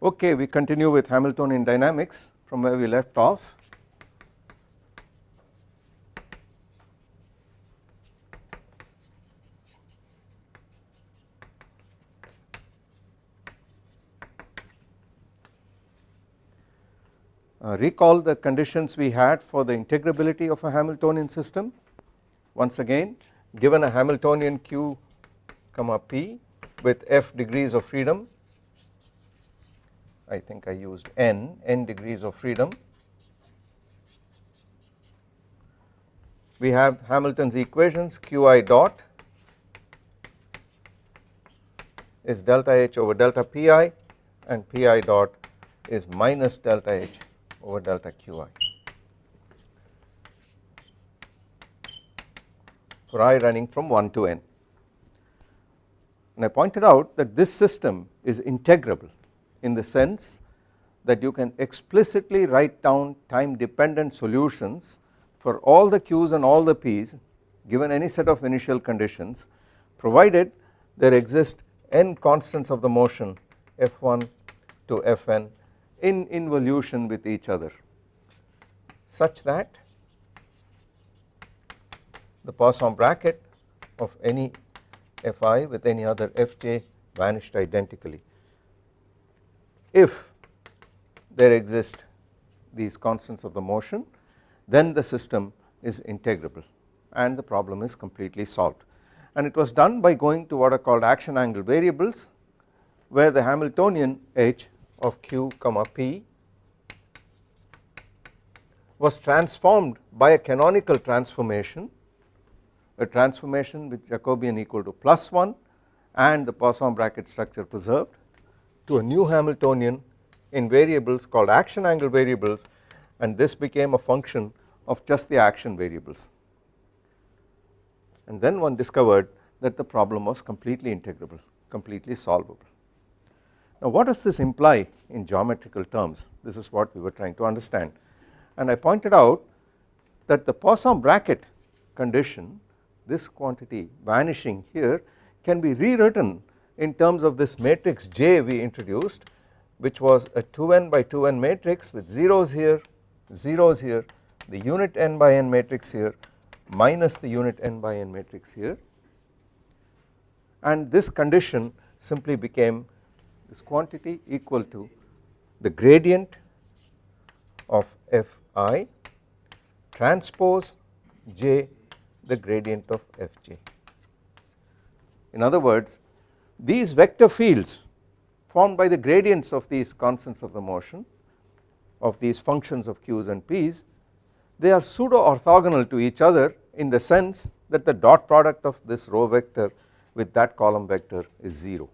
Okay, we continue with Hamiltonian dynamics from where we left off. Recall the conditions we had for the integrability of a Hamiltonian system. Once again, given a Hamiltonian Q comma P with f degrees of freedom, I think I used n degrees of freedom, we have Hamilton's equations. Qi dot is delta H over delta Pi and Pi dot is minus delta H over delta Qi for I running from 1 to n. And I pointed out that this system is integrable in the sense that you can explicitly write down time dependent solutions for all the Q's and all the P's given any set of initial conditions, provided there exist n constants of the motion f1 to fn in involution with each other, such that the Poisson bracket of any fi with any other fj vanished identically if there exist these constants of the motion, then the system is integrable and the problem is completely solved. And it was done by going to what are called action angle variables, where the Hamiltonian H of Q comma P was transformed by a canonical transformation, a transformation with Jacobian equal to +1 and the Poisson bracket structure preserved, to a new Hamiltonian in variables called action angle variables, and this became a function of just the action variables. And then one discovered that the problem was completely integrable, completely solvable. Now what does this imply in geometrical terms? This is what we were trying to understand, and I pointed out that the Poisson bracket condition, this quantity vanishing here, can be rewritten in terms of this matrix J we introduced, which was a 2n by 2n matrix with zeros here, the unit n by n matrix here minus the unit n by n matrix here, and this condition simply became this quantity equal to the gradient of fi transpose j the gradient of fj. In other words, these vector fields formed by the gradients of these constants of the motion of these functions of q's and p's, they are pseudo orthogonal to each other in the sense that the dot product of this row vector with that column vector is 0.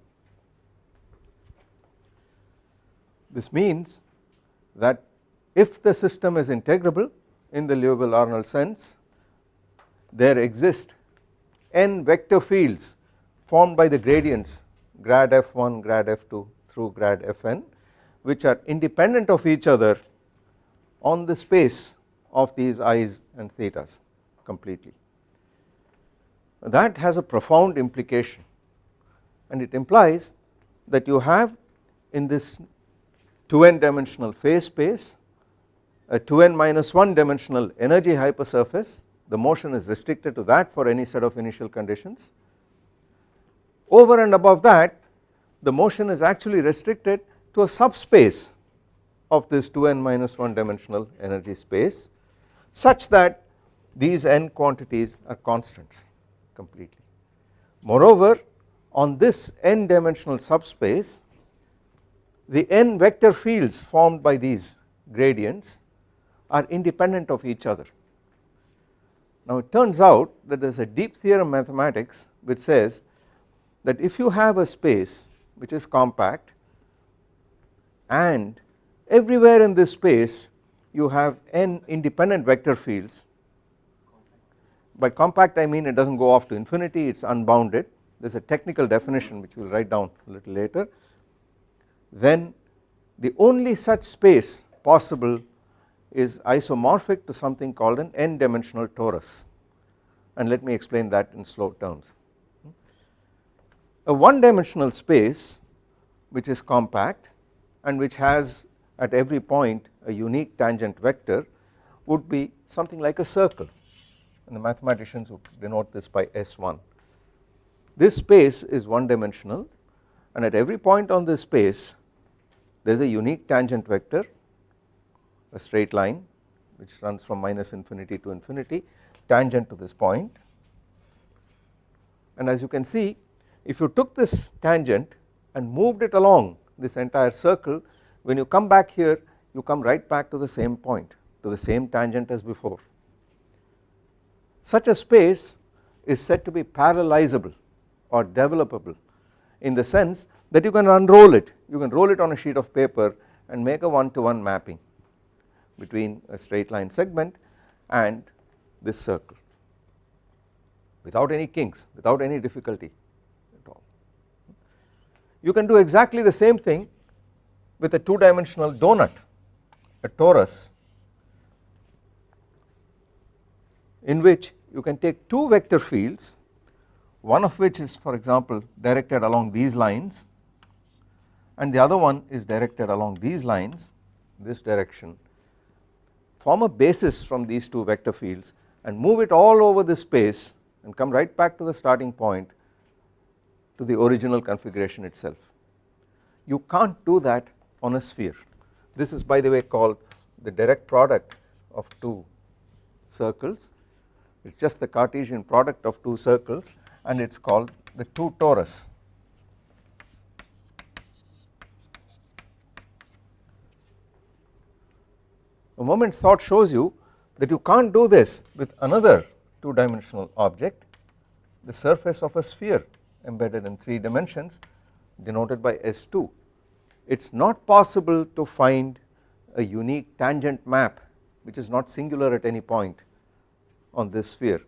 This means that if the system is integrable in the Liouville-Arnold sense, there exist n vector fields formed by the gradients grad f1, grad f2 through grad fn, which are independent of each other on the space of these i's and thetas completely. That has a profound implication, and it implies that you have in this 2n dimensional phase space a 2n minus 1 dimensional energy hypersurface. The motion is restricted to that for any set of initial conditions. Over and above that, the motion is actually restricted to a subspace of this 2n minus 1 dimensional energy space, such that these n quantities are constants completely. Moreover, on this n dimensional subspace, the n vector fields formed by these gradients are independent of each other. Now it turns out that there is a deep theorem mathematics which says that if you have a space which is compact and everywhere in this space you have n independent vector fields, by compact I mean it does not go off to infinity, it is unbounded, there is a technical definition which we will write down a little later, then the only such space possible is isomorphic to something called an n dimensional torus, and let me explain that in slow terms. A one dimensional space which is compact and which has at every point a unique tangent vector would be something like a circle, and the mathematicians would denote this by S1. This space is one dimensional, and at every point on this space there is a unique tangent vector, a straight line which runs from minus infinity to infinity tangent to this point, and as you can see, if you took this tangent and moved it along this entire circle, when you come back here you come right back to the same point, to the same tangent as before. Such a space is said to be parallelizable or developable in the sense that you can unroll it, you can roll it on a sheet of paper and make a one-to-one mapping between a straight line segment and this circle without any kinks, without any difficulty at all. You can do exactly the same thing with a two-dimensional donut, a torus, in which you can take two vector fields, one of which is for example directed along these lines and the other one is directed along these lines, this direction, form a basis from these two vector fields and move it all over this space and come right back to the starting point, to the original configuration itself. You can't do that on a sphere. This is by the way called the direct product of two circles. It is just the Cartesian product of two circles and it is called the two torus. A moment's thought shows you that you can't do this with another two-dimensional object, the surface of a sphere embedded in 3 dimensions denoted by S2. It is not possible to find a unique tangent map which is not singular at any point on this sphere,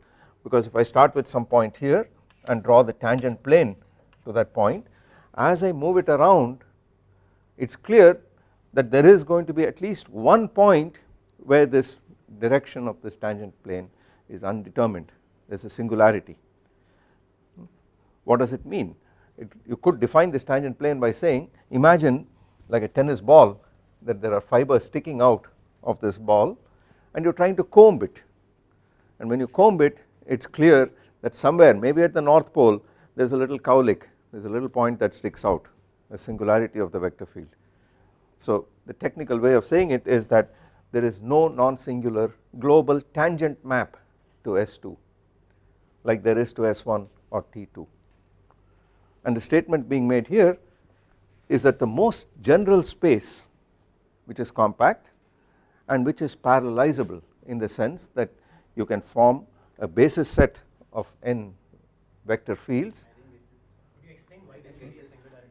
because if I start with some point here and draw the tangent plane to that point, as I move it around it is clear that there is going to be at least one point where this direction of this tangent plane is undetermined, there is a singularity. What does it mean? You could define this tangent plane by saying, imagine like a tennis ball that there are fibers sticking out of this ball and you are trying to comb it, and when you comb it, it is clear that somewhere maybe at the north pole there is a little cowlick, there is a little point that sticks out, a singularity of the vector field. So the technical way of saying it is that there is no non-singular global tangent map to S2 like there is to S1 or T2, and the statement being made here is that the most general space which is compact and which is parallelizable in the sense that you can form a basis set of n vector fields.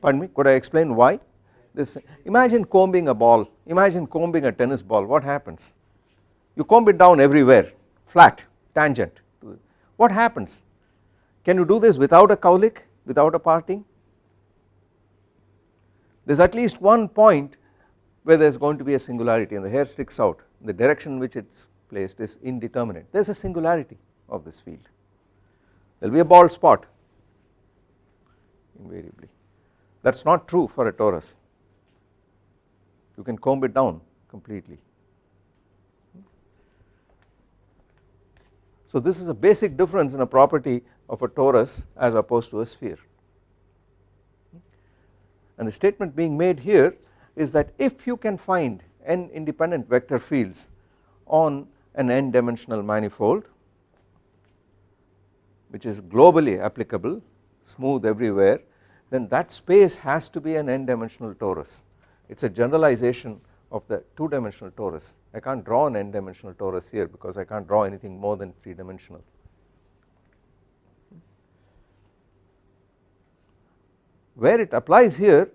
Pardon me, could I explain why? This, imagine combing a ball, imagine combing a tennis ball, what happens? You comb it down everywhere, flat, tangent. What happens? Can you do this without a cowlick, without a parting? There is at least one point where there is going to be a singularity and the hair sticks out, the direction in which it is placed is indeterminate, there is a singularity of this field, there will be a bald spot invariably. That is not true for a torus, you can comb it down completely. So this is a basic difference in a property of a torus as opposed to a sphere, and the statement being made here is that if you can find n independent vector fields on an n dimensional manifold which is globally applicable, smooth everywhere, then that space has to be an n dimensional torus. It is a generalization of the two dimensional torus. I can't draw an n dimensional torus here because I can't draw anything more than 3 dimensional. Where it applies here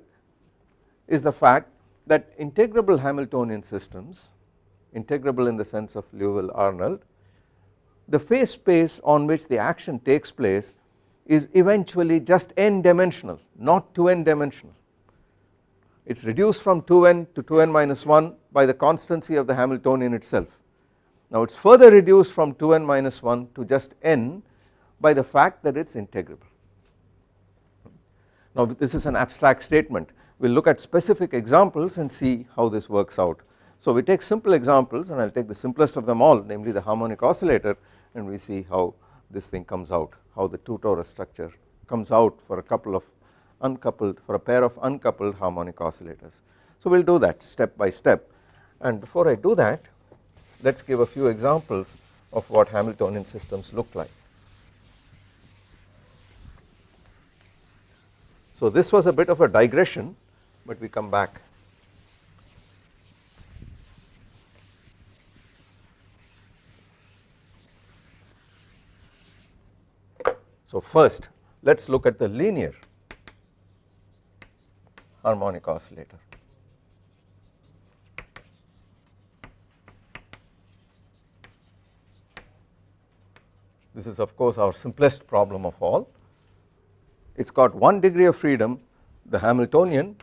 is the fact that integrable Hamiltonian systems, integrable in the sense of Liouville-Arnold, the phase space on which the action takes place is eventually just n dimensional, not 2n dimensional. it is reduced from 2n to 2n minus 1 by the constancy of the Hamiltonian itself. Now it is further reduced from 2n minus 1 to just n by the fact that it is integrable. Now this is an abstract statement, we will look at specific examples and see how this works out. So we take simple examples, and I will take the simplest of them all, namely the harmonic oscillator, and we see how this thing comes out, how the 2 torus structure comes out for a couple of uncoupled, for a pair of uncoupled harmonic oscillators. So we will do that step by step, and before I do that, let us give a few examples of what Hamiltonian systems look like. So this was a bit of a digression, but we come back. So first let us look at the linear harmonic oscillator. This is of course our simplest problem of all. It has got 1 degree of freedom. The Hamiltonian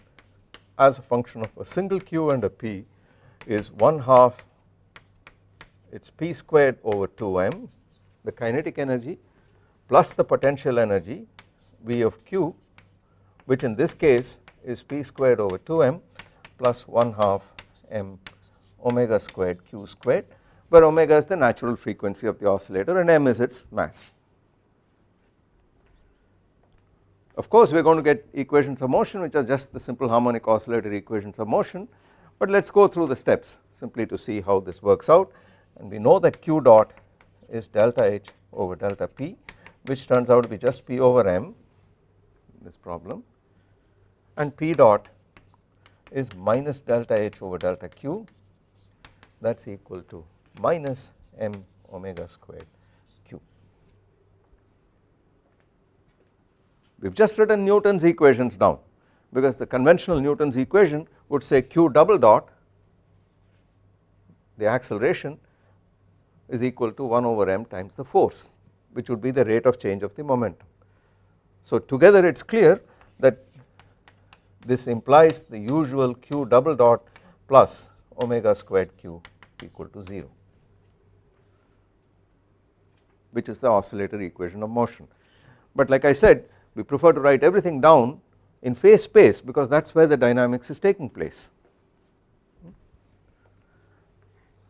as a function of a single q and a p is 1/2, it is p squared over 2m, the kinetic energy plus the potential energy V of q, which in this case is p squared over 2m plus 1/2 m omega squared q squared, where omega is the natural frequency of the oscillator and m is its mass. Of course we are going to get equations of motion which are just the simple harmonic oscillator equations of motion, but let us go through the steps simply to see how this works out. And we know that q dot is delta h over delta p, which turns out to be just p over m in this problem, and p dot is minus delta h over delta q, that is equal to minus m omega squared q. We have just written Newton's equations down, because the conventional Newton's equation would say q double dot, the acceleration, is equal to 1 over m times the force, which would be the rate of change of the momentum. So together it is clear that this implies the usual q double dot plus omega squared q equal to 0, which is the oscillator equation of motion. But like I said, we prefer to write everything down in phase space because that is where the dynamics is taking place,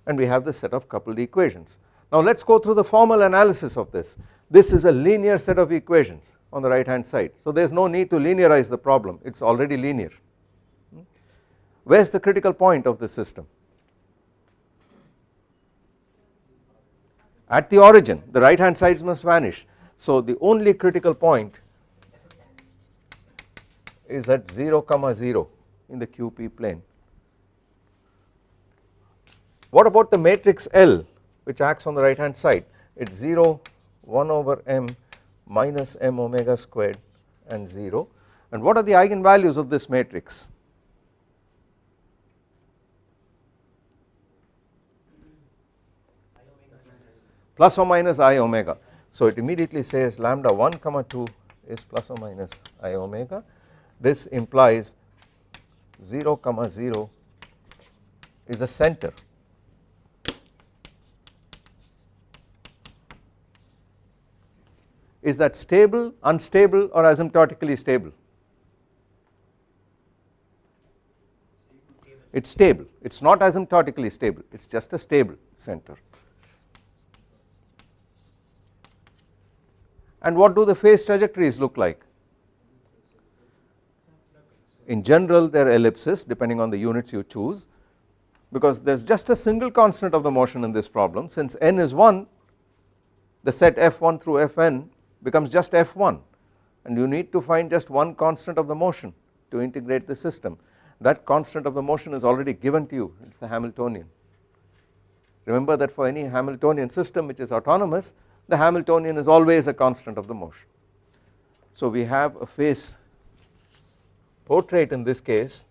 and we have this set of coupled equations. Now let us go through the formal analysis of this. This is a linear set of equations on the right hand side, so there is no need to linearize the problem, it is already linear. Where is the critical point of the system? At the origin, the right hand sides must vanish, so the only critical point is at 0, 0 in the QP plane. What about the matrix L which acts on the right hand side? It is 0, 1 over m minus m omega squared and 0, and what are the eigenvalues of this matrix? Plus or minus I omega. So it immediately says lambda 1 comma 2 is plus or minus I omega. This implies 0 comma 0 is a center. Is that stable, unstable, or asymptotically stable? It is stable, it is not asymptotically stable, it is just a stable center. And what do the phase trajectories look like? In general they are ellipses depending on the units you choose, because there is just a single constant of the motion in this problem. Since n is 1, the set f1 through fn becomes just f1, and you need to find just one constant of the motion to integrate the system. That constant of the motion is already given to you, it is the Hamiltonian. Remember that for any Hamiltonian system which is autonomous, the Hamiltonian is always a constant of the motion. So we have a phase portrait in this case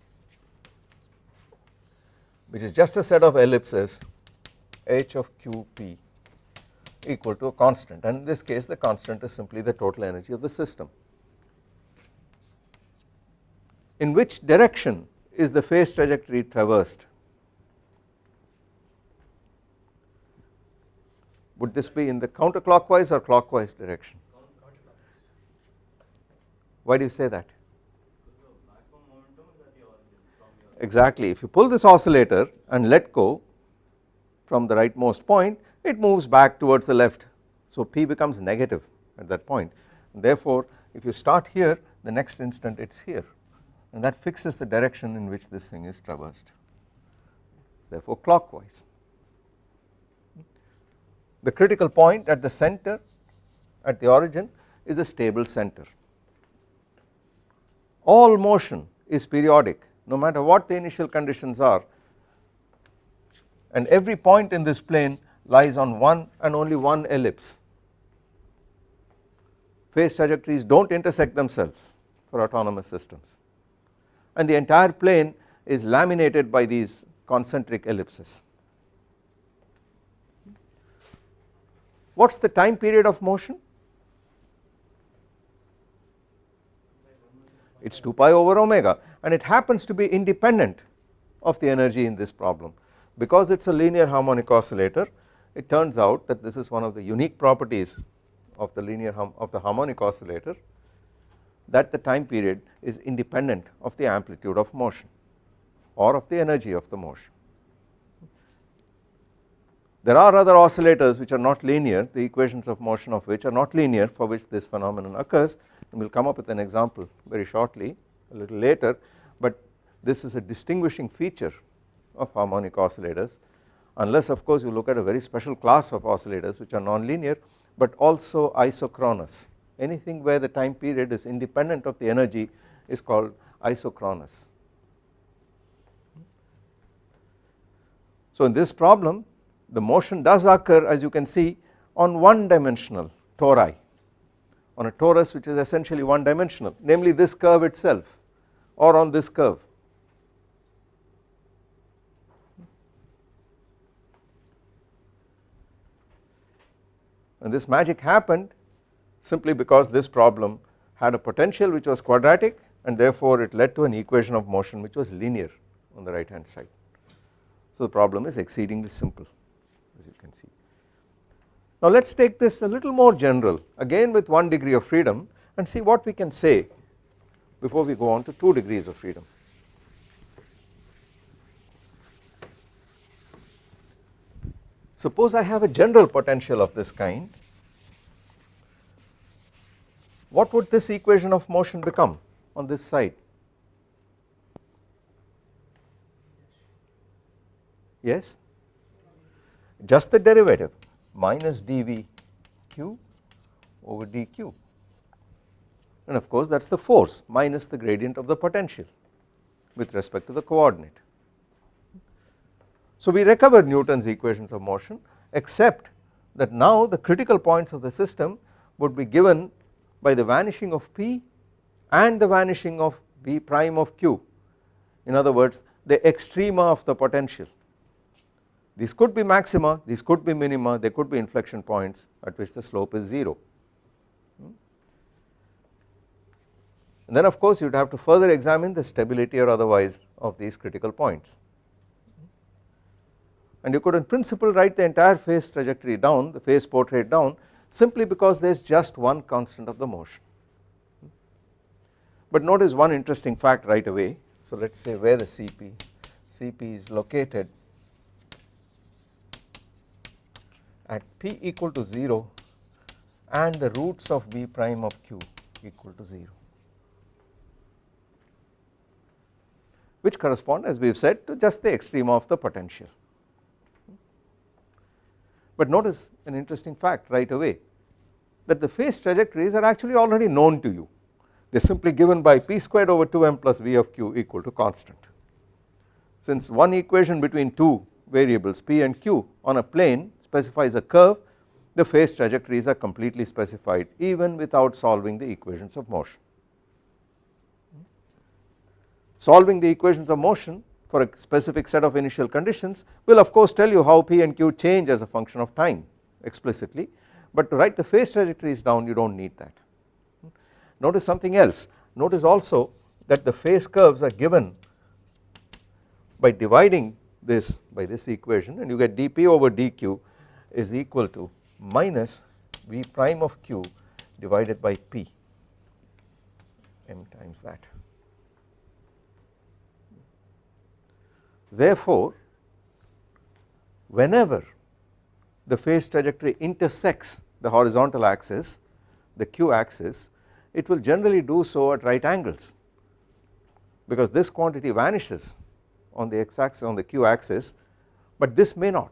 which is just a set of ellipses h of qp equal to a constant, and in this case the constant is simply the total energy of the system. In which direction is the phase trajectory traversed? Would this be in the counterclockwise or clockwise direction? Why do you say that? Exactly, if you pull this oscillator and let go from the rightmost point, it moves back towards the left, so P becomes negative at that point, and therefore if you start here, the next instant it is here, and that fixes the direction in which this thing is traversed, therefore clockwise. The critical point at the center, at the origin, is a stable center. All motion is periodic no matter what the initial conditions are, and every point in this plane lies on one and only one ellipse. Phase trajectories do not intersect themselves for autonomous systems, and the entire plane is laminated by these concentric ellipses. What is the time period of motion? It is 2 pi over omega, and it happens to be independent of the energy in this problem. Because it is a linear harmonic oscillator, it turns out that this is one of the unique properties of the harmonic oscillator, that the time period is independent of the amplitude of motion or of the energy of the motion. There are other oscillators which are not linear, the equations of motion of which are not linear, for which this phenomenon occurs, and we will come up with an example very shortly, a little later, but this is a distinguishing feature of harmonic oscillators, unless of course you look at a very special class of oscillators which are nonlinear but also isochronous. Anything where the time period is independent of the energy is called isochronous. So in this problem, the motion does occur, as you can see, on one dimensional tori, on a torus which is essentially one dimensional, namely this curve itself, or on this curve. And this magic happened simply because this problem had a potential which was quadratic, and therefore it led to an equation of motion which was linear on the right hand side. So the problem is exceedingly simple, as you can see. Now let us take this a little more general, again with 1 degree of freedom, and see what we can say before we go on to 2 degrees of freedom. Suppose I have a general potential of this kind, what would this equation of motion become on this side? Yes? Just the derivative, minus dvq over dq, and of course that is the force minus the gradient of the potential with respect to the coordinate. So we recovered Newton's equations of motion, except that now the critical points of the system would be given by the vanishing of P and the vanishing of V prime of Q, in other words the extrema of the potential. These could be maxima, these could be minima, they could be inflection points at which the slope is 0. And then of course you would have to further examine the stability or otherwise of these critical points, and you could in principle write the entire phase trajectory down, the phase portrait down, simply because there is just one constant of the motion. But notice one interesting fact right away. So let us say where the Cp is located at p equal to 0 and the roots of V prime of q equal to 0, which correspond, as we have said, to just the extrema of the potential. But notice an interesting fact right away, that the phase trajectories are actually already known to you. They are simply given by p squared over 2m plus V of q equal to constant. Since one equation between two variables p and q on a plane specifies a curve, the phase trajectories are completely specified even without solving the equations of motion. Solving the equations of motion for a specific set of initial conditions will of course tell you how p and q change as a function of time explicitly, but to write the phase trajectories down you do not need that. Notice something else, notice also that the phase curves are given by dividing this by this equation, and you get dp over dq is equal to minus v prime of q divided by p, m times that. Therefore, whenever the phase trajectory intersects the horizontal axis, the q axis, it will generally do so at right angles, because this quantity vanishes on the x axis, on the q axis, but this may not.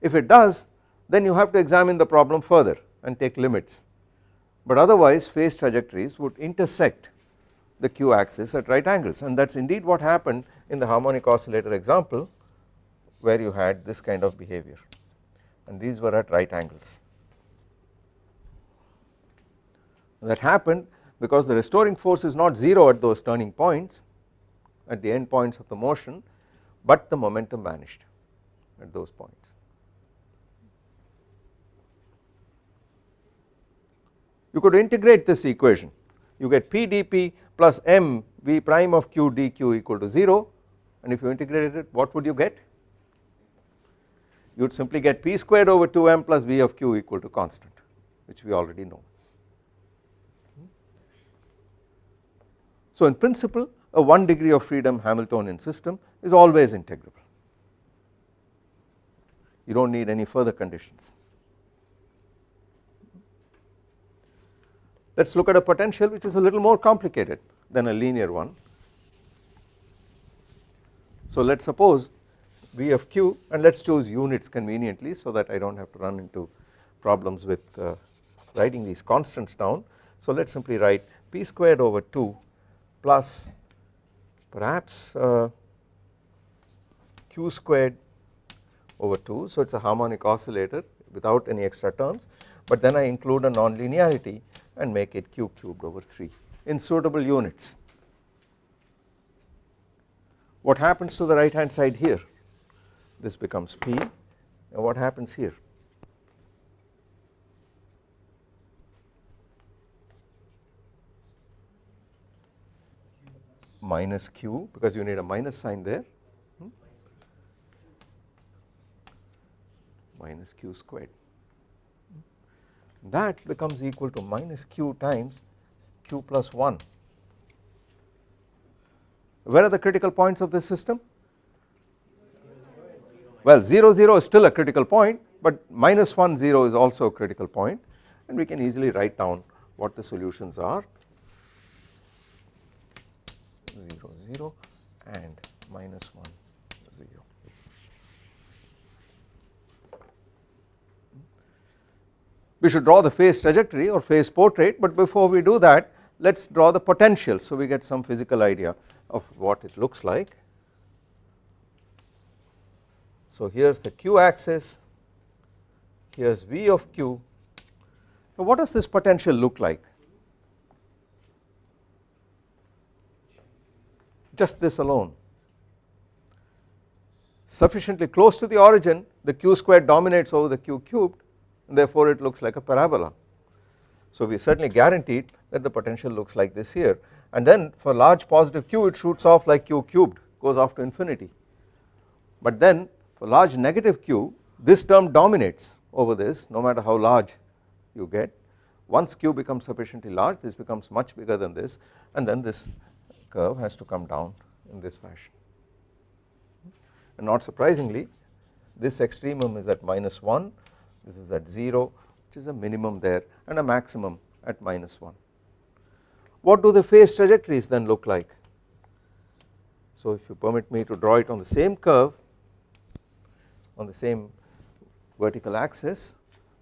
If it does, then you have to examine the problem further and take limits, but otherwise phase trajectories would intersect the q axis at right angles, and that is indeed what happened in the harmonic oscillator example, where you had this kind of behavior, and these were at right angles. That happened because the restoring force is not 0 at those turning points, at the end points of the motion, but the momentum vanished at those points. You could integrate this equation, you get p dp plus m v prime of q dq equal to 0, and if you integrated it, what would you get? You would simply get p squared over 2m plus v of q equal to constant, which we already know. So in principle, a 1 degree of freedom Hamiltonian system is always integrable. You do not need any further conditions. Let us look at a potential which is a little more complicated than a linear one. So let us suppose v of q, and let us choose units conveniently so that I do not have to run into problems with writing these constants down. So let us simply write p squared over 2 plus perhaps q squared over 2, so it is a harmonic oscillator without any extra terms, but then I include a nonlinearity and make it q cubed over 3 in suitable units. What happens to the right hand side here? This becomes p, and what happens here? Minus q, because you need a minus sign there, minus q squared. That becomes equal to minus q times q plus 1. Where are the critical points of this system? Well, 0 0 is still a critical point, but minus 1 0 is also a critical point, and we can easily write down what the solutions are. 0 0 and minus 1 0. We should draw the phase trajectory or phase portrait, but before we do that, let us draw the potential so we get some physical idea of what it looks like. So here is the q axis, here is v of q. Now what does this potential look like? Just this alone. Sufficiently close to the origin, the q squared dominates over the q cubed, and therefore it looks like a parabola. So we certainly guaranteed that the potential looks like this here, and then for large positive q it shoots off like q cubed, goes off to infinity. But then for large negative q, this term dominates over this no matter how large you get. Once q becomes sufficiently large, this becomes much bigger than this, and then this curve has to come down in this fashion. And not surprisingly, this extremum is at minus 1, this is at 0, which is a minimum there, and a maximum at minus 1. What do the phase trajectories then look like? So if you permit me to draw it on the same curve, on the same vertical axis,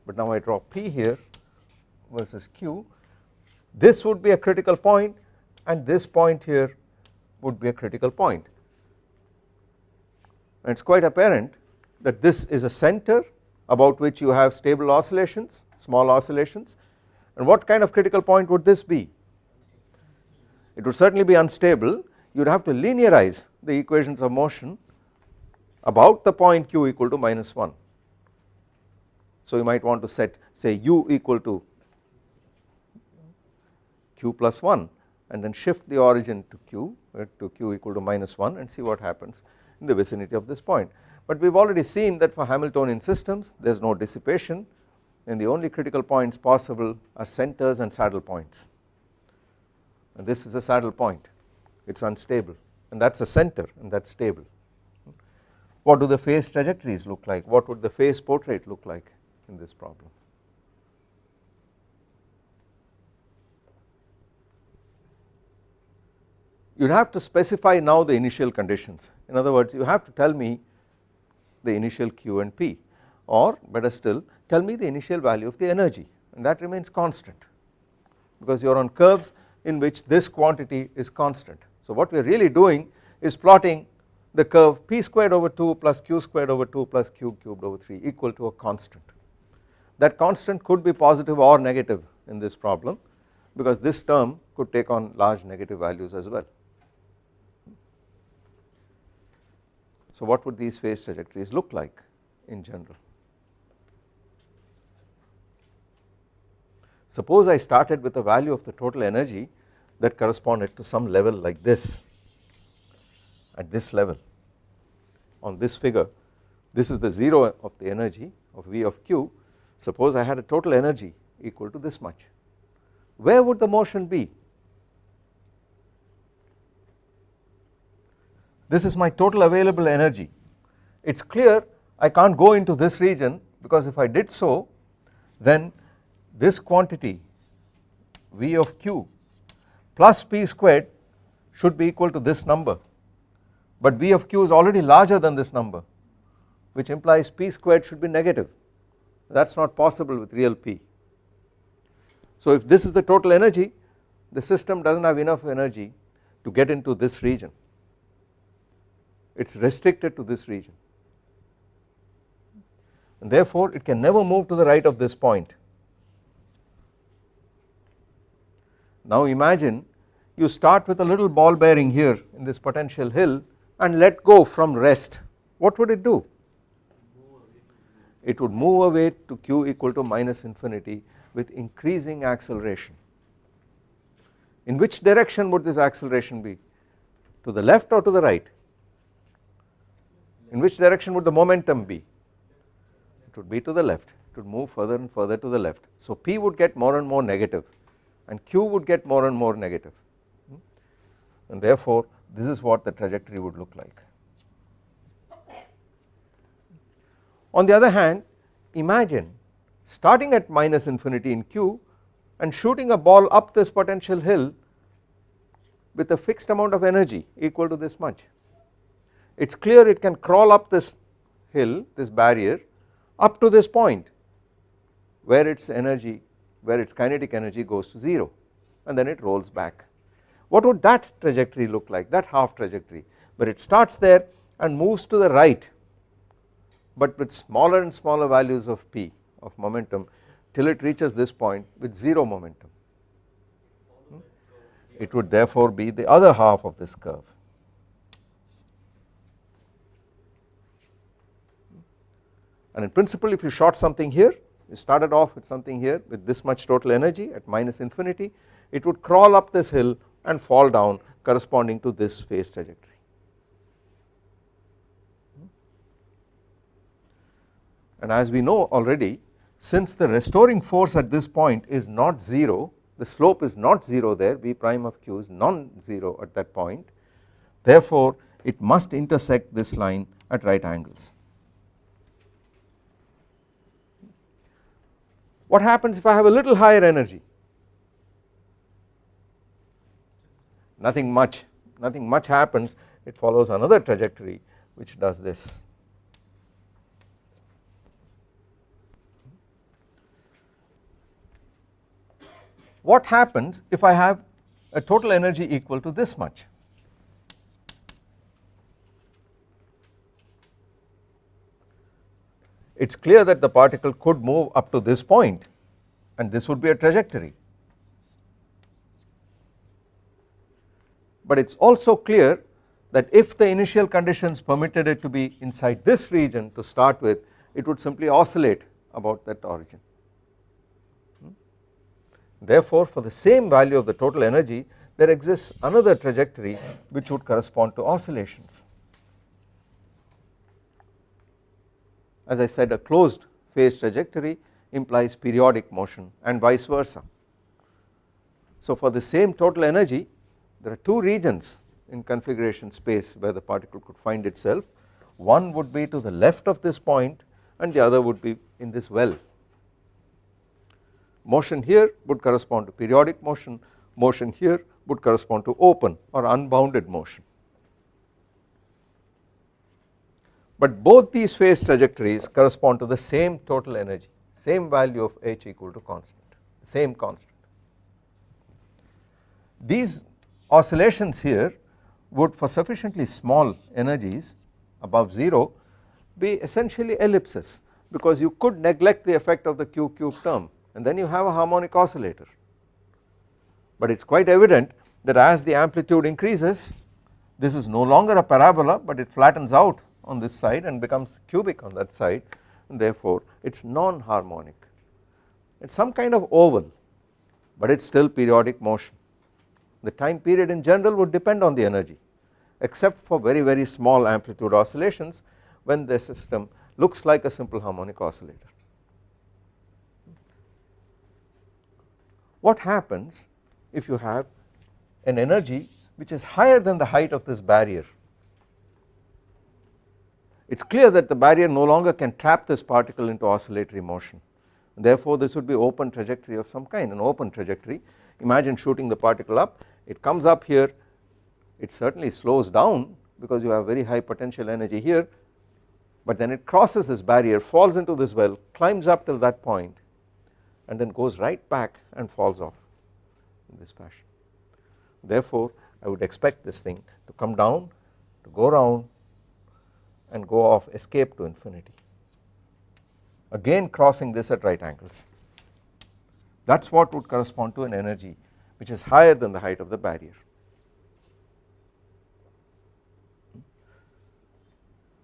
but now I draw p here versus q, this would be a critical point and this point here would be a critical point, and it is quite apparent that this is a center about which you have stable oscillations, small oscillations, and what kind of critical point would this be? It would certainly be unstable. You would have to linearize the equations of motion about the point q equal to minus 1. So you might want to set, say, u equal to q plus 1, and then shift the origin to q equal to -1 and see what happens in the vicinity of this point. But we have already seen that for Hamiltonian systems there is no dissipation, and the only critical points possible are centers and saddle points, and this is a saddle point, it is unstable, and that is a center and that is stable. What do the phase trajectories look like? What would the phase portrait look like in this problem? You have to specify now the initial conditions. In other words, you have to tell me the initial q and p, or better still tell me the initial value of the energy, and that remains constant because you are on curves in which this quantity is constant. So what we are really doing is plotting the curve p squared over 2 plus q squared over 2 plus q cubed over 3 equal to a constant. That constant could be positive or negative in this problem because this term could take on large negative values as well. So what would these phase trajectories look like in general? Suppose I started with a value of the total energy that corresponded to some level like this, at this level on this figure. This is the 0 of the energy of V of q. Suppose I had a total energy equal to this much. Where would the motion be? This is my total available energy. It is clear I can't go into this region because if I did so, then this quantity V of q plus p squared should be equal to this number, but V of q is already larger than this number, which implies p squared should be negative. That is not possible with real p. So if this is the total energy, the system does not have enough energy to get into this region, it is restricted to this region, and therefore it can never move to the right of this point. Now imagine you start with a little ball bearing here in this potential hill and let go from rest. What would it do? It would move away to q equal to -infinity with increasing acceleration. In which direction would this acceleration be? To the left or to the right? In which direction would the momentum be? It would be to the left, it would move further and further to the left. So p would get more and more negative and q would get more and more negative, and therefore this is what the trajectory would look like. On the other hand, imagine starting at -infinity in q and shooting a ball up this potential hill with a fixed amount of energy equal to this much. It is clear it can crawl up this hill, this barrier, up to this point where its energy, where its kinetic energy goes to 0, and then it rolls back. What would that trajectory look like, that half trajectory, where it starts there and moves to the right, but with smaller and smaller values of p, of momentum, till it reaches this point with 0 momentum. It would therefore be the other half of this curve. And in principle, if you shot something here, you started off with something here with this much total energy at -infinity, it would crawl up this hill and fall down corresponding to this phase trajectory. And as we know already, since the restoring force at this point is not 0, the slope is not 0 there, V prime of q is non-zero at that point, therefore it must intersect this line at right angles. What happens if I have a little higher energy? Nothing much happens, it follows another trajectory which does this. What happens if I have a total energy equal to this much? It is clear that the particle could move up to this point and this would be a trajectory. But it is also clear that if the initial conditions permitted it to be inside this region to start with, it would simply oscillate about that origin. Therefore, for the same value of the total energy, there exists another trajectory which would correspond to oscillations. As I said, a closed phase trajectory implies periodic motion and vice versa. So for the same total energy, there are two regions in configuration space where the particle could find itself. One would be to the left of this point and the other would be in this well. Motion here would correspond to periodic motion, motion here would correspond to open or unbounded motion. But both these phase trajectories correspond to the same total energy, same value of h equal to constant, same constant. These oscillations here would, for sufficiently small energies above 0, be essentially ellipses, because you could neglect the effect of the q cube term and then you have a harmonic oscillator. But it is quite evident that as the amplitude increases, this is no longer a parabola but it flattens out on this side and becomes cubic on that side, and therefore it is non-harmonic. It is some kind of oval, but it is still periodic motion. The time period in general would depend on the energy, except for very, very small amplitude oscillations when the system looks like a simple harmonic oscillator. What happens if you have an energy which is higher than the height of this barrier? It is clear that the barrier no longer can trap this particle into oscillatory motion, therefore this would be open trajectory of some kind, an open trajectory. Imagine shooting the particle up, it comes up here, it certainly slows down because you have very high potential energy here, but then it crosses this barrier, falls into this well, climbs up till that point and then goes right back and falls off in this fashion. Therefore I would expect this thing to come down, to go round and go off, escape to infinity, again crossing this at right angles. That is what would correspond to an energy which is higher than the height of the barrier.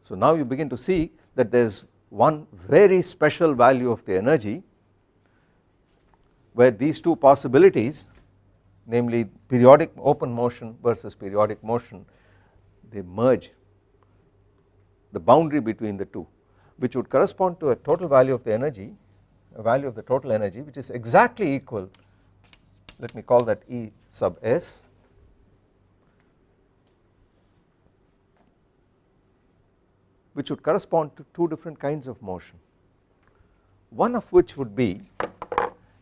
So now you begin to see that there is one very special value of the energy where these two possibilities, namely periodic open motion versus periodic motion, they merge, the boundary between the two, which would correspond to a total value of the energy, a value of the total energy which is exactly equal, let me call that E sub s, which would correspond to two different kinds of motion. One of which would be,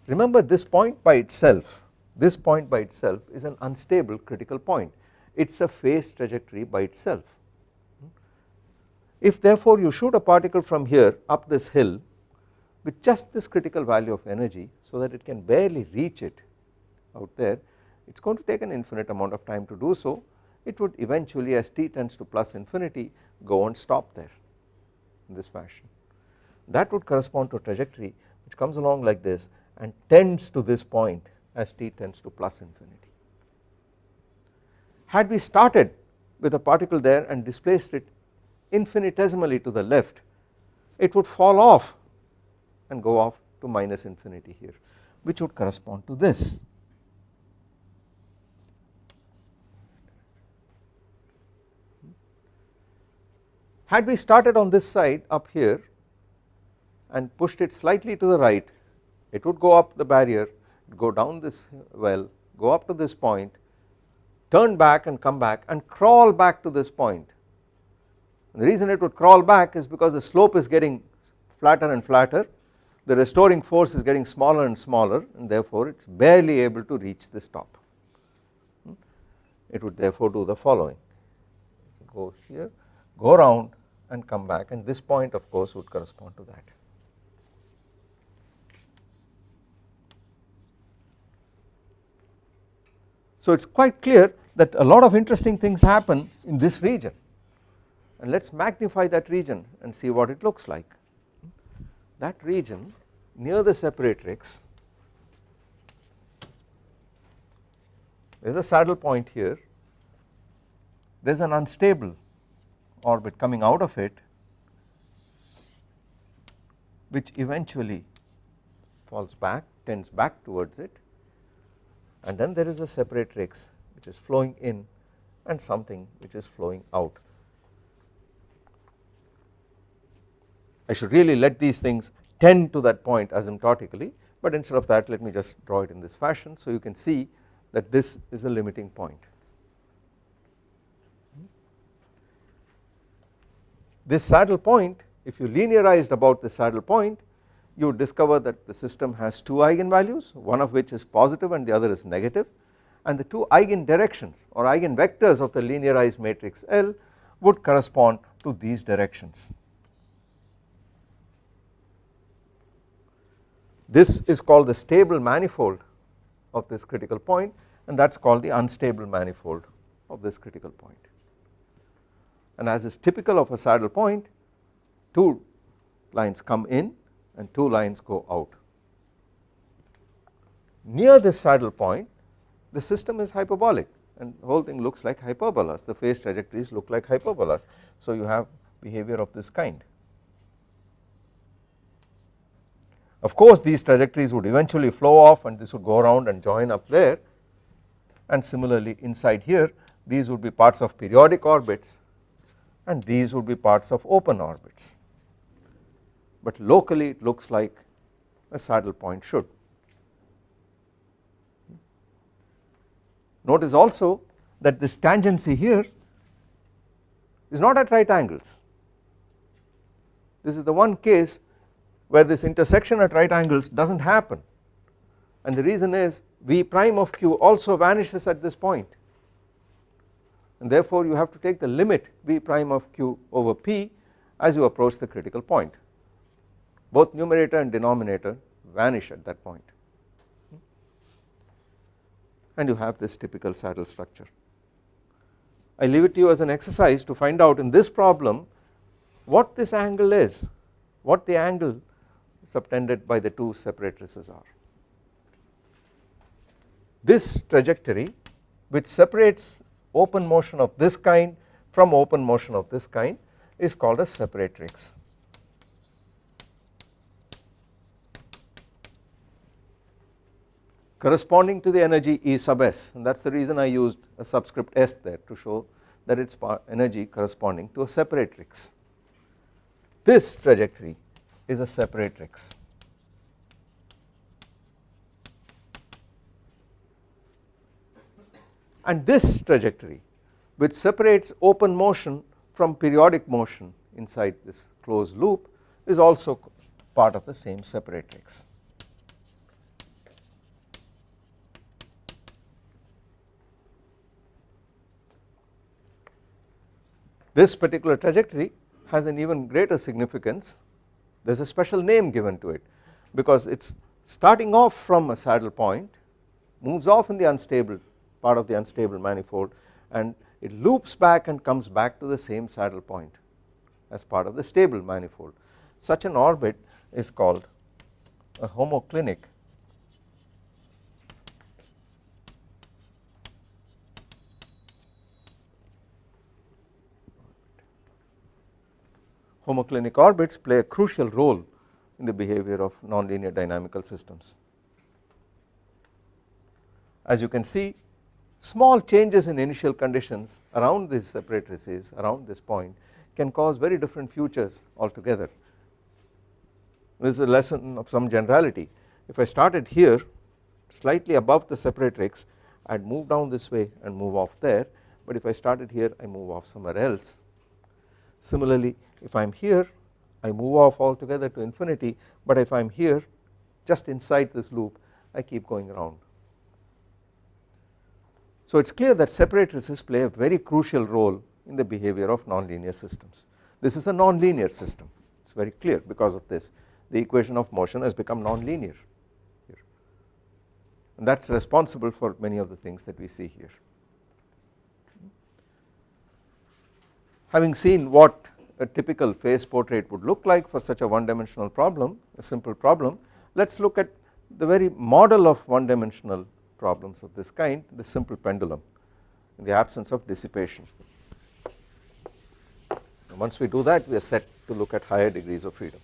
remember this point by itself, this point by itself is an unstable critical point, it is a phase trajectory by itself. If therefore you shoot a particle from here up this hill with just this critical value of energy so that it can barely reach it out there, it is going to take an infinite amount of time to do so. It would eventually, as t tends to plus infinity, go and stop there in this fashion. That would correspond to a trajectory which comes along like this and tends to this point as t tends to plus infinity. Had we started with a particle there and displaced it infinitesimally to the left, it would fall off and go off to minus infinity here, which would correspond to this. Had we started on this side up here and pushed it slightly to the right, it would go up the barrier, go down this well, go up to this point, turn back and come back and crawl back to this point. And the reason it would crawl back is because the slope is getting flatter and flatter, the restoring force is getting smaller and smaller, and therefore it is barely able to reach this top. It would therefore do the following, go here, go around and come back, and this point of course would correspond to that. So it is quite clear that a lot of interesting things happen in this region, and let us magnify that region and see what it looks like. That region near the separatrix, there is a saddle point here, there is an unstable orbit coming out of it which eventually falls back, tends back towards it, and then there is a separatrix which is flowing in and something which is flowing out. I should really let these things tend to that point asymptotically, but instead of that let me just draw it in this fashion so you can see that this is a limiting point. This saddle point, if you linearized about the saddle point, you would discover that the system has two eigenvalues, one of which is positive and the other is negative, and the two eigendirections or eigenvectors of the linearized matrix L would correspond to these directions. This is called the stable manifold of this critical point, and that is called the unstable manifold of this critical point. And as is typical of a saddle point, two lines come in and two lines go out. Near this saddle point the system is hyperbolic and the whole thing looks like hyperbolas, the phase trajectories look like hyperbolas, so you have behavior of this kind. Of course these trajectories would eventually flow off and this would go around and join up there, and similarly inside here these would be parts of periodic orbits and these would be parts of open orbits, but locally it looks like a saddle point should. Notice also that this tangency here is not at right angles. This is the one case where this intersection at right angles does not happen, and the reason is V prime of q also vanishes at this point, and therefore you have to take the limit V prime of q over p as you approach the critical point. Both numerator and denominator vanish at that point, and you have this typical saddle structure. I leave it to you as an exercise to find out in this problem what this angle is, what the angle subtended by the two separatrices are. This trajectory which separates open motion of this kind from open motion of this kind is called a separatrix. Corresponding to the energy E sub s, and that is the reason I used a subscript s there to show that it is energy corresponding to a separatrix. This trajectory is a separatrix. And this trajectory which separates open motion from periodic motion inside this closed loop is also part of the same separatrix. This particular trajectory has an even greater significance. There is a special name given to it because it is starting off from a saddle point, moves off in the unstable part of the unstable manifold, and it loops back and comes back to the same saddle point as part of the stable manifold. Such an orbit is called a homoclinic homoclinic orbits play a crucial role in the behavior of nonlinear dynamical systems. As you can see, small changes in initial conditions around these separatrices around this point can cause very different futures altogether. This is a lesson of some generality. If I started here slightly above the separatrix, I would move down this way and move off there, but if I started here I move off somewhere else. Similarly, if I am here I move off altogether to infinity, but if I am here just inside this loop I keep going around. So it is clear that separatrices play a very crucial role in the behavior of nonlinear systems. This is a nonlinear system, it is very clear because of this. The equation of motion has become nonlinear here, and that is responsible for many of the things that we see here. Having seen what a typical phase portrait would look like for such a one-dimensional problem, a simple problem, let us look at the very model of one-dimensional problems of this kind, the simple pendulum in the absence of dissipation. And once we do that we are set to look at higher degrees of freedom.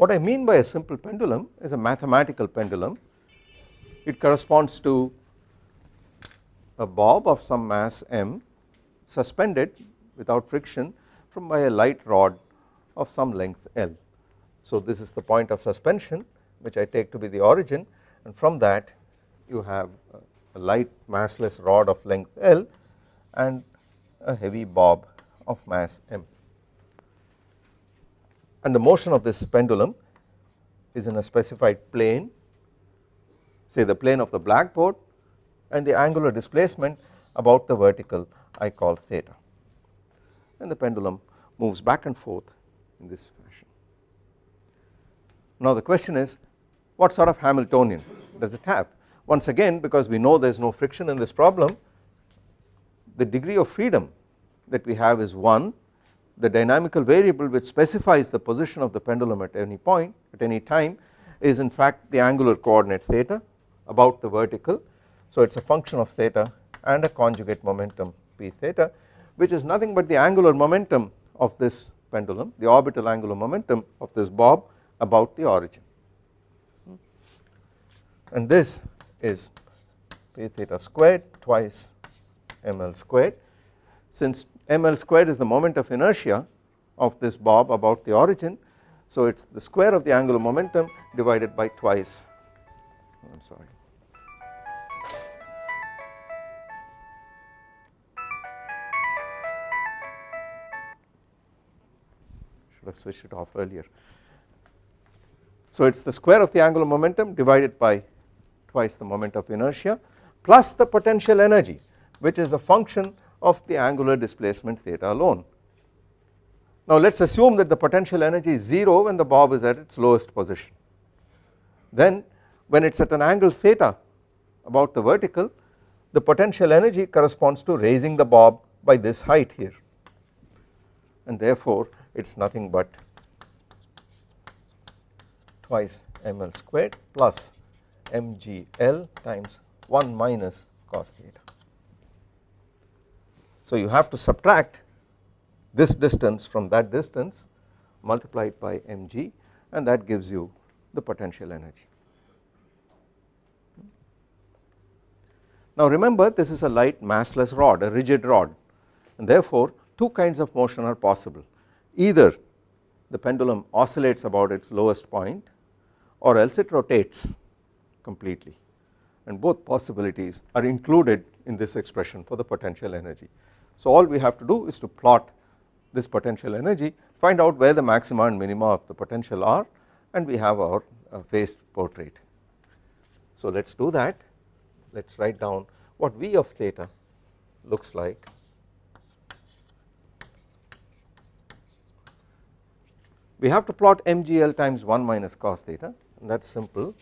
What I mean by a simple pendulum is a mathematical pendulum. It corresponds to a bob of some mass m suspended without friction from by a light rod of some length L. So this is the point of suspension which I take to be the origin, and from that you have a light massless rod of length L and a heavy bob of mass m. And the motion of this pendulum is in a specified plane, say the plane of the blackboard, and the angular displacement about the vertical I call theta, and the pendulum moves back and forth in this fashion. Now the question is, what sort of Hamiltonian does it have? Once again, because we know there is no friction in this problem, the degree of freedom that we have is 1. The dynamical variable which specifies the position of the pendulum at any point, at any time, is in fact the angular coordinate theta about the vertical. So it is a function of theta and a conjugate momentum p theta, which is nothing but the angular momentum of this pendulum, the orbital angular momentum of this bob about the origin, and this is p theta squared twice ml squared. Since ml squared is the moment of inertia of this bob about the origin, so it is the square of the angular momentum divided by twice, I am sorry, should have switched it off earlier. So it is the square of the angular momentum divided by twice the moment of inertia plus the potential energy, which is a function of the angular displacement theta alone. Now let us assume that the potential energy is 0 when the bob is at its lowest position. Then when it is at an angle theta about the vertical, the potential energy corresponds to raising the bob by this height here, and therefore it is nothing but twice ml squared plus mgl times 1 minus cos theta. So you have to subtract this distance from that distance multiplied by mg, and that gives you the potential energy. Now remember, this is a light massless rod, a rigid rod, and therefore two kinds of motion are possible. Either the pendulum oscillates about its lowest point, or else it rotates completely, and both possibilities are included in this expression for the potential energy. So all we have to do is to plot this potential energy, find out where the maxima and minima of the potential are, and we have our phased portrait. So let us do that. Let us write down what V of theta looks like. We have to plot mgl times 1 minus cos theta, and that is simple.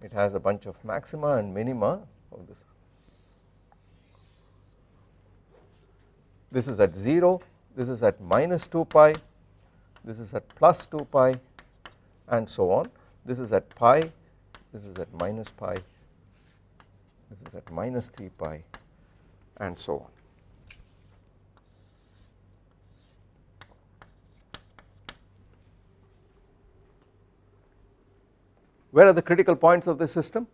It has a bunch of maxima and minima of this. This is at 0, this is at minus 2 pi, this is at plus 2 pi, and so on. This is at pi, this is at minus pi, this is at minus 3 pi, and so on. Where are the critical points of this system?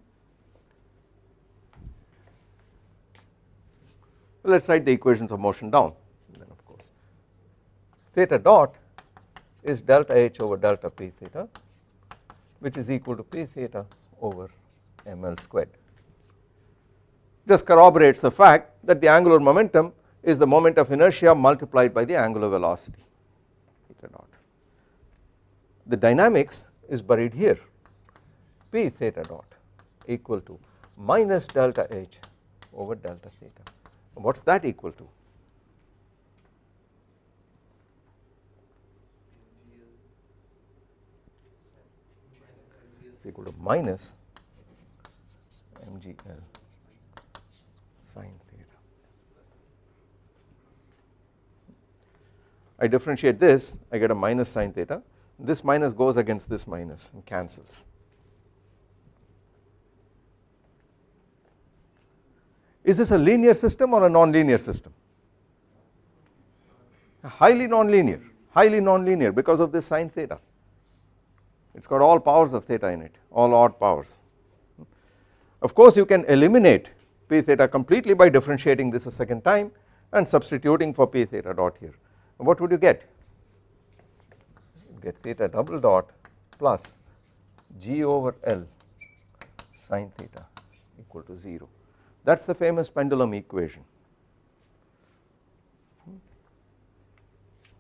Well, let us write the equations of motion down. Then of course, theta dot is delta h over delta p theta, which is equal to p theta over ml squared. This corroborates the fact that the angular momentum is the moment of inertia multiplied by the angular velocity, theta dot. The dynamics is buried here, p theta dot equal to minus delta h over delta theta. What is that equal to? It is equal to minus mgl sine theta. I differentiate this, I get a minus sine theta. This minus goes against this minus and cancels. Is this a linear system or a nonlinear system? Highly nonlinear. highly nonlinear because of this sin theta. It has got all powers of theta in it, all odd powers. Of course you can eliminate p theta completely by differentiating this a second time and substituting for p theta dot here. And what would you get? You get theta double dot plus g over L sin theta equal to 0. That is the famous pendulum equation.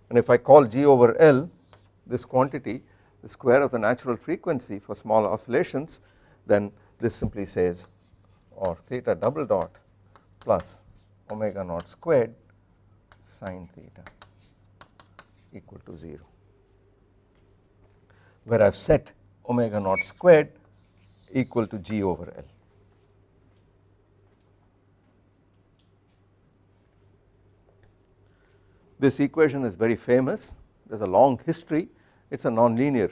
And if I call g over L this quantity the square of the natural frequency for small oscillations, then this simply says, or theta double dot plus omega naught squared sin theta equal to 0, where I have set omega naught squared equal to g over L. This equation is very famous, there is a long history. It is a nonlinear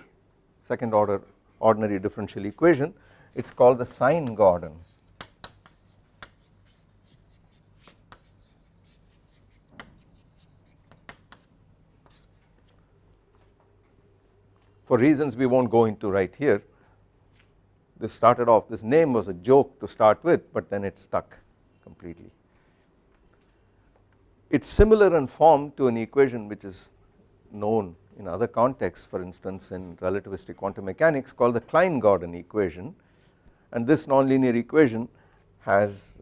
second order ordinary differential equation. It is called the sine Gordon. For reasons we will not go into right here, this started off, this name was a joke to start with, but then it stuck completely. It is similar in form to an equation which is known in other contexts, for instance in relativistic quantum mechanics, called the Klein-Gordon equation, and this nonlinear equation is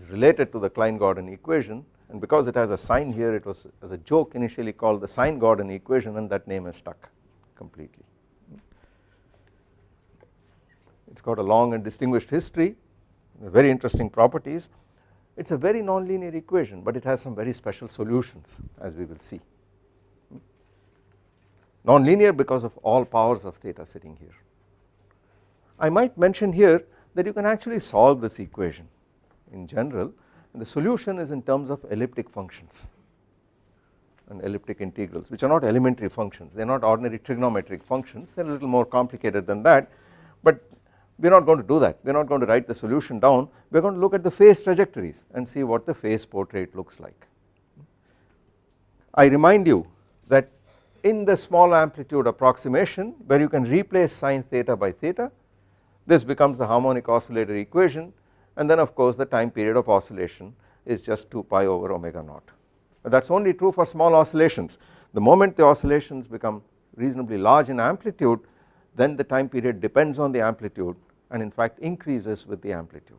related to the Klein-Gordon equation, and because it has a sign here it was as a joke initially called the sine Gordon equation, and that name has stuck completely. It has got a long and distinguished history, very interesting properties. It is a very nonlinear equation, but it has some very special solutions as we will see. Nonlinear because of all powers of theta sitting here. I might mention here that you can actually solve this equation in general, and the solution is in terms of elliptic functions and elliptic integrals, which are not elementary functions, they are not ordinary trigonometric functions, they are a little more complicated than that, but we are not going to do that, we are not going to write the solution down, we are going to look at the phase trajectories and see what the phase portrait looks like. I remind you that in the small amplitude approximation where you can replace sin theta by theta, this becomes the harmonic oscillator equation, and then of course the time period of oscillation is just 2 pi over omega naught. But that is only true for small oscillations. The moment the oscillations become reasonably large in amplitude, then the time period depends on the amplitude and in fact increases with the amplitude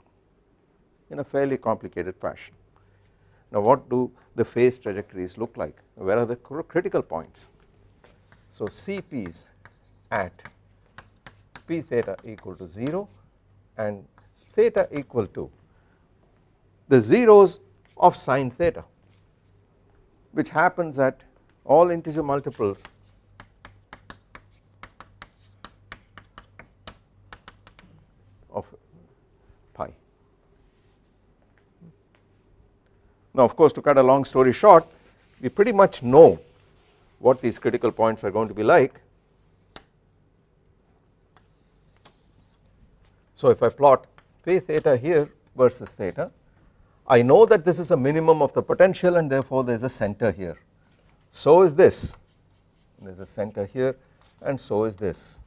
in a fairly complicated fashion. Now what do the phase trajectories look like? Where are the critical points? So CP's at p theta equal to 0 and theta equal to the zeros of sin theta, which happens at all integer multiples of pi. Now of course to cut a long story short, we pretty much know what these critical points are going to be like. So if I plot p theta here versus theta, I know that this is a minimum of the potential and therefore there is a center here. So is this, there is a center here, and so is this,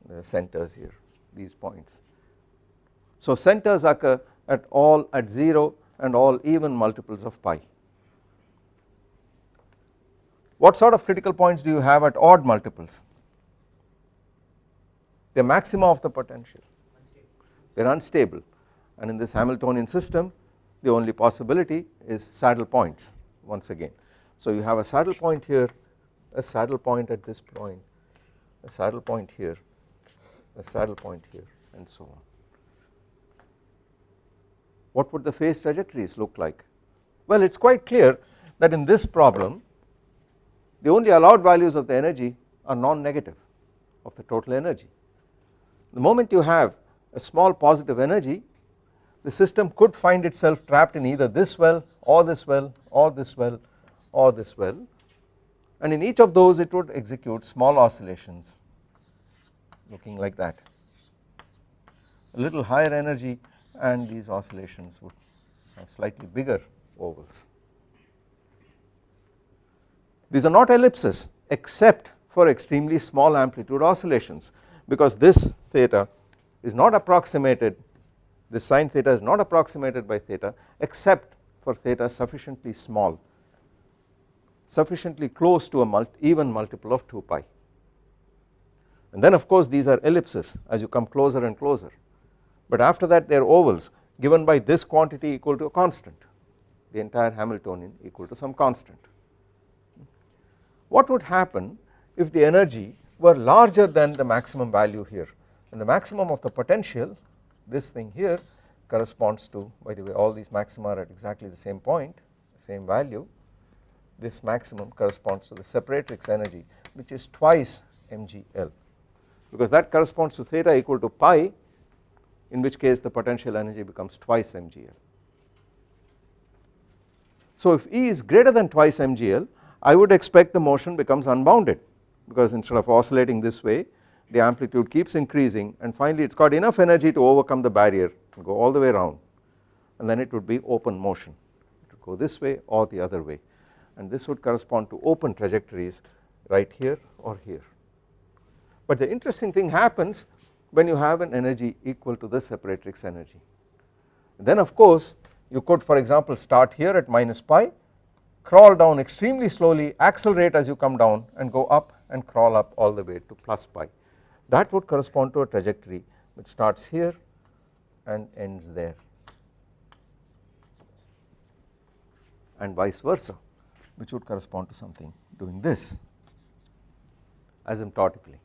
there are centers here, these points. So centers occur at all at 0 and all even multiples of pi. What sort of critical points do you have at odd multiples? They are maxima of the potential, they are unstable, and in this Hamiltonian system the only possibility is saddle points once again. So you have a saddle point here, a saddle point at this point, a saddle point here, a saddle point here, and so on. What would the phase trajectories look like? Well, it is quite clear that in this problem the only allowed values of the energy are non-negative of the total energy. The moment you have a small positive energy, the system could find itself trapped in either this well or this well or this well or this well, and in each of those it would execute small oscillations looking like that. A little higher energy and these oscillations would have slightly bigger ovals. These are not ellipses except for extremely small amplitude oscillations, because this theta is not approximated, this sin theta is not approximated by theta except for theta sufficiently small, sufficiently close to a even multiple of 2 pi. And then of course these are ellipses as you come closer and closer, but after that they are ovals given by this quantity equal to a constant, the entire Hamiltonian equal to some constant. What would happen if the energy were larger than the maximum value here, and the maximum of the potential, this thing here, corresponds to, by the way all these maxima are at exactly the same point, same value, this maximum corresponds to the separatrix energy which is twice mgl, because that corresponds to theta equal to pi, in which case the potential energy becomes twice mgl. So if E is greater than twice mgl, I would expect the motion becomes unbounded, because instead of oscillating this way the amplitude keeps increasing and finally it has got enough energy to overcome the barrier and go all the way around, and then it would be open motion, it would go this way or the other way, and this would correspond to open trajectories right here or here. But the interesting thing happens when you have an energy equal to the separatrix energy. Then of course you could for example start here at minus pi, crawl down extremely slowly, accelerate as you come down and go up and crawl up all the way to plus pi. That would correspond to a trajectory which starts here and ends there, and vice versa, which would correspond to something doing this asymptotically.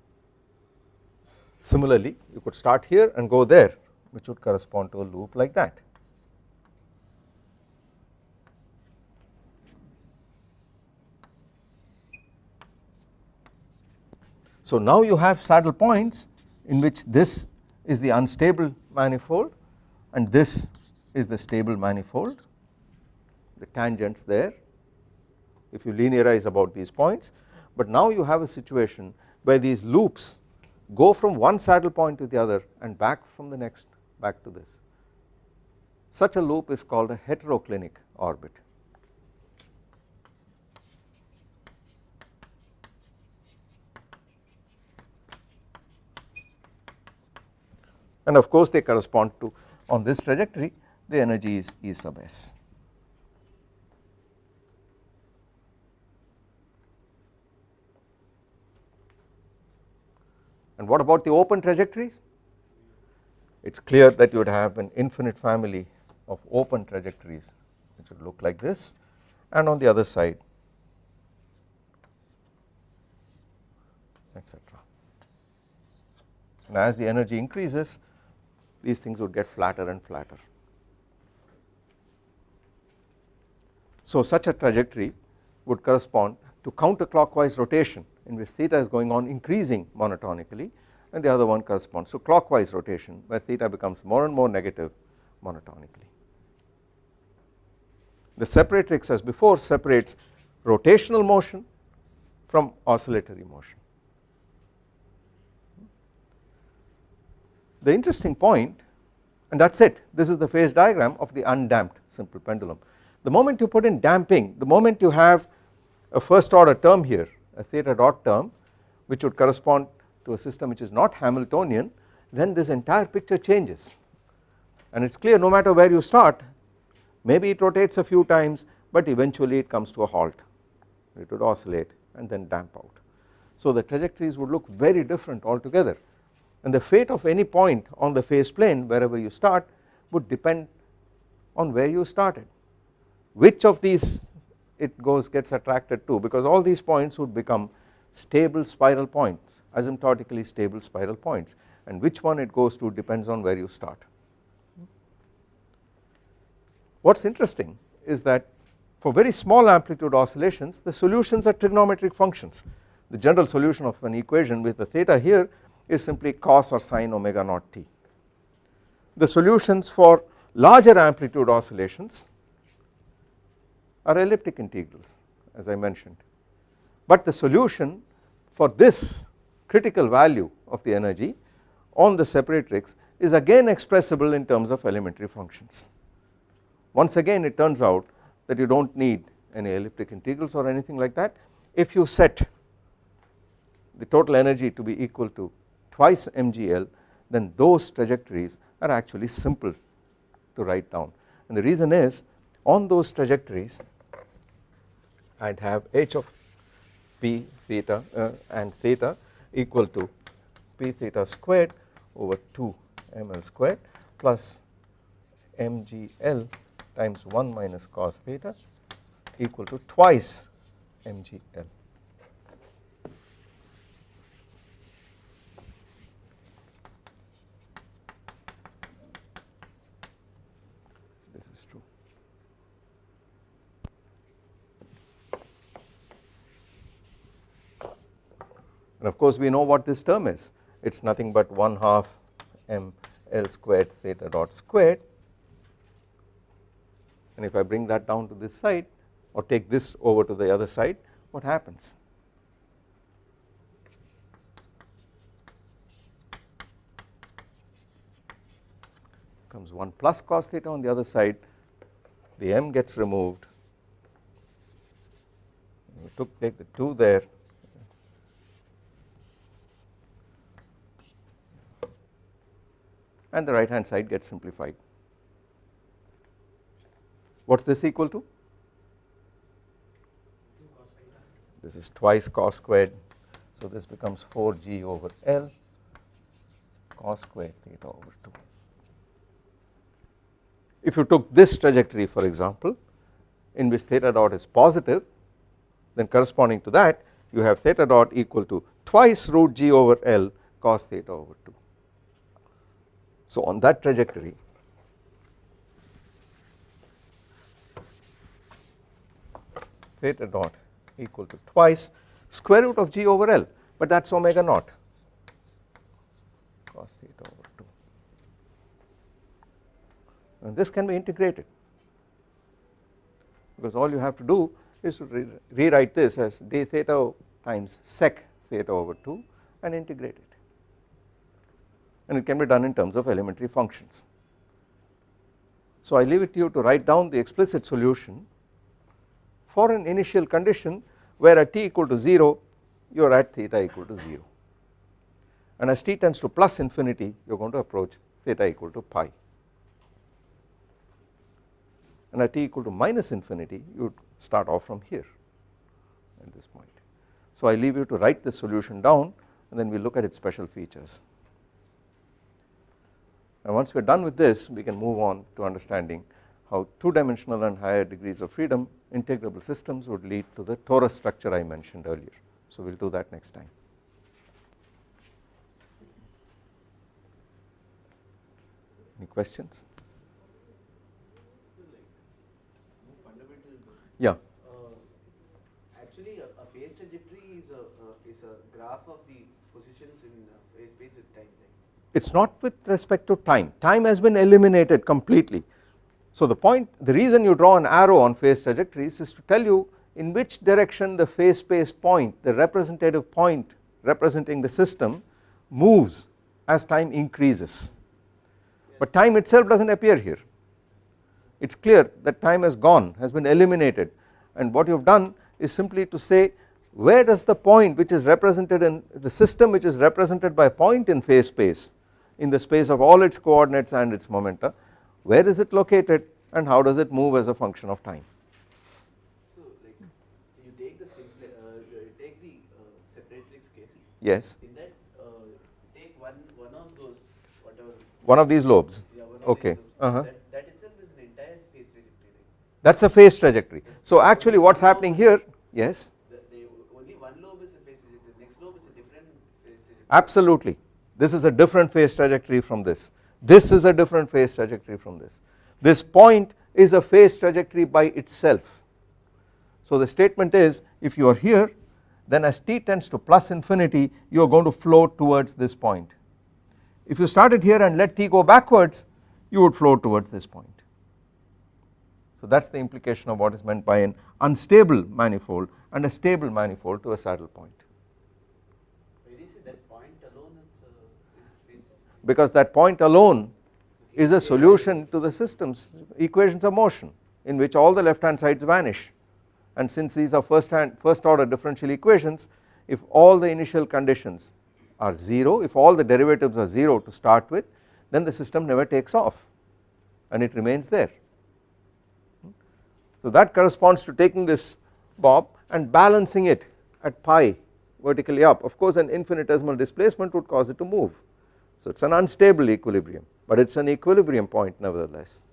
Similarly you could start here and go there, which would correspond to a loop like that. So now you have saddle points in which this is the unstable manifold and this is the stable manifold, the tangents there if you linearize about these points, but now you have a situation where these loops go from one saddle point to the other and back from the next back to this. Such a loop is called a heteroclinic orbit. And of course they correspond to, on this trajectory the energy is E sub s. And what about the open trajectories? It is clear that you would have an infinite family of open trajectories which would look like this, and on the other side etc. And as the energy increases these things would get flatter and flatter. So such a trajectory would correspond to counterclockwise rotation in which theta is going on increasing monotonically, and the other one corresponds to clockwise rotation where theta becomes more and more negative monotonically. The separatrix as before separates rotational motion from oscillatory motion. The interesting point, and that is it, this is the phase diagram of the undamped simple pendulum. The moment you put in damping, the moment you have a first order term here, a theta dot term which would correspond to a system which is not Hamiltonian, then this entire picture changes, and it is clear no matter where you start, maybe it rotates a few times but eventually it comes to a halt, it would oscillate and then damp out. So the trajectories would look very different altogether, and the fate of any point on the phase plane wherever you start would depend on where you started, which of these it gets attracted to, because all these points would become stable spiral points, asymptotically stable spiral points, and which one it goes to depends on where you start. What is interesting is that for very small amplitude oscillations the solutions are trigonometric functions. The general solution of an equation with the theta here is simply cos or sin omega naught t. The solutions for larger amplitude oscillations are elliptic integrals as I mentioned, but the solution for this critical value of the energy on the separatrix is again expressible in terms of elementary functions. Once again it turns out that you do not need any elliptic integrals or anything like that. if you set the total energy to be equal to twice mgl, then those trajectories are actually simple to write down, and the reason is on those trajectories I would have h of p theta and theta equal to p theta squared over 2 ml squared plus mgl times 1 minus cos theta equal to twice mgl. This is true. And of course we know what this term is, it is nothing but 1/2 m L squared theta dot squared, and if I bring that down to this side or take this over to the other side, what happens? Comes 1 plus cos theta on the other side, the m gets removed, we take the 2 there, and the right hand side gets simplified. What is this equal to? This is twice cos squared, so this becomes 4g over L cos squared theta over 2. If you took this trajectory for example, in which theta dot is positive, then corresponding to that you have theta dot equal to twice root g over L cos theta over 2. So on that trajectory theta dot equal to twice square root of g over L, but that is omega naught cos theta over 2, and this can be integrated because all you have to do is to rewrite this as d theta times sec theta over 2 and integrate it, and it can be done in terms of elementary functions. So I leave it to you to write down the explicit solution for an initial condition where at t equal to 0 you are at theta equal to 0, and as t tends to plus infinity you are going to approach theta equal to pi, and at t equal to minus infinity you would start off from here at this point. So I leave you to write this solution down and then we look at its special features. And once we are done with this, we can move on to understanding how 2-dimensional and higher degrees of freedom integrable systems would lead to the torus structure I mentioned earlier. So we will do that next time. Any questions? Yeah. Actually, a phase trajectory is a graph of the positions in phase space with time. Right? It is not with respect to time. Time has been eliminated completely. So the reason you draw an arrow on phase trajectories is to tell you in which direction the phase space point, the representative point representing the system, moves as time increases. Yes. But time itself does not appear here. It is clear that time has gone, has been eliminated, and what you have done is simply to say where does the point which is represented in the system, which is represented by a point in phase space, in the space of all its coordinates and its momenta, where is it located and how does it move as a function of time. So like you take the separatrix case. Yes. In that take one of those whatever. One of these lobes. Yeah, one of okay. these lobes. Uh-huh. That itself is an entire phase trajectory. Right? That is a phase trajectory. So actually what is happening here, yes. Only one lobe is a phase trajectory. The next lobe is a different phase trajectory. Absolutely. This is a different phase trajectory from this. This is a different phase trajectory from this. This point is a phase trajectory by itself. So the statement is if you are here, then as t tends to plus infinity you are going to flow towards this point. If you started here and let t go backwards, you would flow towards this point. So that is the implication of what is meant by an unstable manifold and a stable manifold to a saddle point. Because that point alone is a solution to the system's equations of motion in which all the left hand sides vanish and since these are first order differential equations, if all the initial conditions are 0, if all the derivatives are 0 to start with, then the system never takes off and it remains there. So that corresponds to taking this bob and balancing it at pi vertically up. Of course an infinitesimal displacement would cause it to move, so it is an unstable equilibrium, but it is an equilibrium point nevertheless.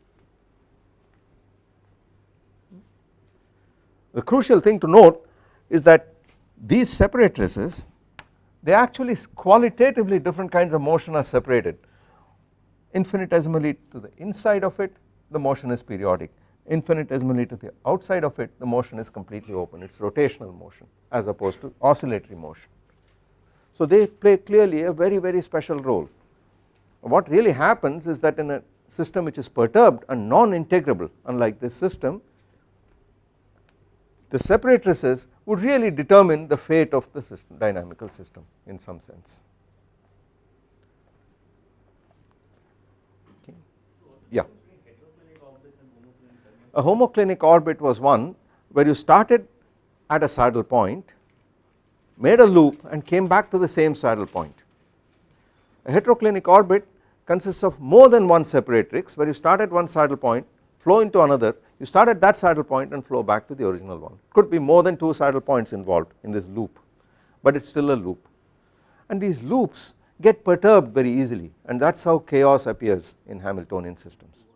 The crucial thing to note is that these separatrices, they actually qualitatively different kinds of motion are separated. Infinitesimally to the inside of it the motion is periodic, infinitesimally to the outside of it the motion is completely open, it is rotational motion as opposed to oscillatory motion. So they play clearly a very special role. What really happens is that in a system which is perturbed and non-integrable, unlike this system, the separatrices would really determine the fate of the system, dynamical system in some sense. Okay. Yeah. A homoclinic orbit was one where you started at a saddle point, made a loop and came back to the same saddle point. A heteroclinic orbit consists of more than one separatrix where you start at one saddle point, flow into another, you start at that saddle point and flow back to the original one. Could be more than 2 saddle points involved in this loop, but it is still a loop, and these loops get perturbed very easily, and that is how chaos appears in Hamiltonian systems.